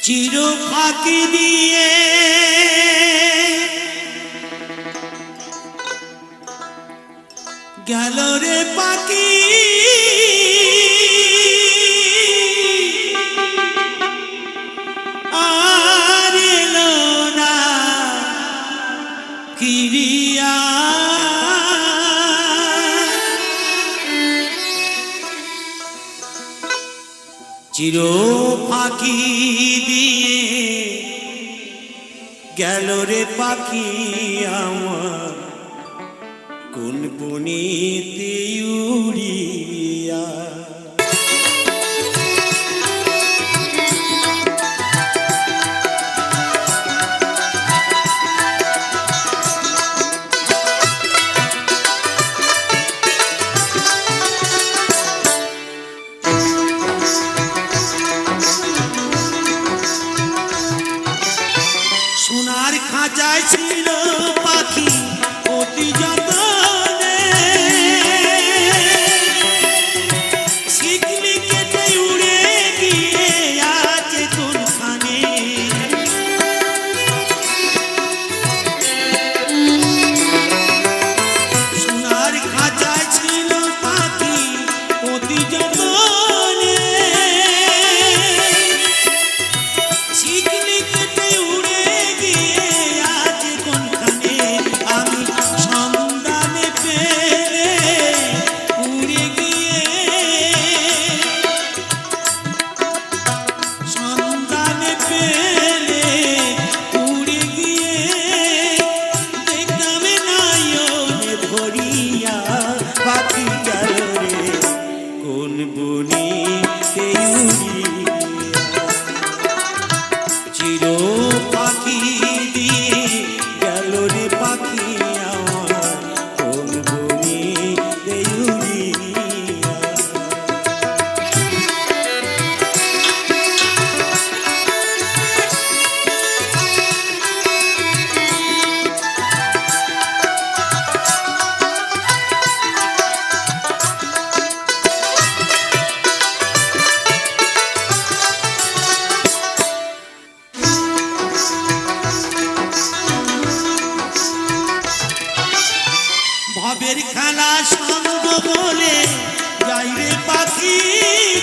চির ফাঁকি দিয়ে গেল রে পাখি, আর এলো না ফিরিয়া। চির ফাঁকি দিয়ে গেল রে পাখি আমার কোন বনেতে উড়িয়া। সোনার খাঁচায় ছিল পাখি অতি যতনে, শিকলি কেটে উড়ে গিয়ে আছে কোনখানে। সোনার খাঁচায় ছিল পাখি অতি যতনে, শিকলি কেটে উড়ে গিয়ে আছে কোনখানে। আমি সন্ধানে পেলে উড়ে গিয়ে, সন্ধানে পেলে উড়ে গিয়ে দেখতাম নয়নে ভরিয়া পাখি গেল রে কোন বনেতে উড়িয়া। চির পাখি দিয়ে গেল রে পাখি আমার কোন বনেতে উড়িয়া। ভবের খেলা সঙ্গ বলে যাই রে পাখি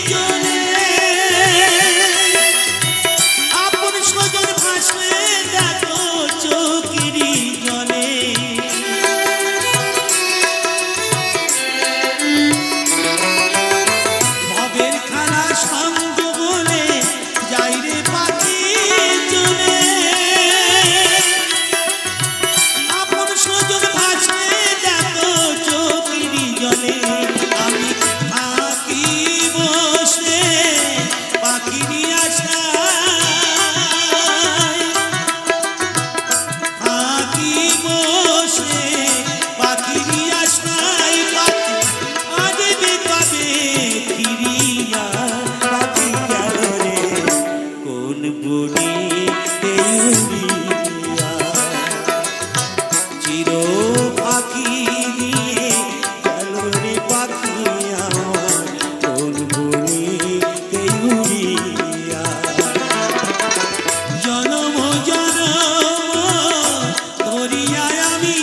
চলে, আপন স্বজন ভাসে দেখো চোখেরই জলে। ভবের খেলা সঙ্গ বলে যাই রে পাখি চলে, আপন স্বজন ভাসে দেখো চোখেরই জলে। আমি থাকি বসে পাখিরই আশায়, থাকি বসে পাখিরই আশায়। পাখি আসবে কবে ফিরিয়া, পাখি গেল রে কোন বনেতে উড়িয়া। চির পাখি দিয়ে গেল রে পাখি আমার কোন বনেতে উড়িয়া। জনম জনম ধরিয়া আমি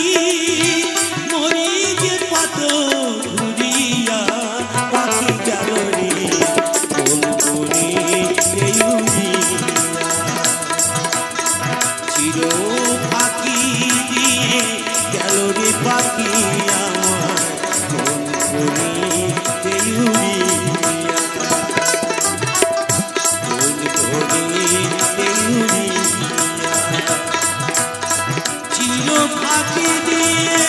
মরি যে পথ ঘুরিয়া, পাখি গেল রে কোন বনেতে উড়িয়া। চির পাখি দিয়ে গেল রে পাখি আমার কোন বনেতে উড়িয়া, কোন বনেতে উড়িয়া। চির পাখি দিয়ে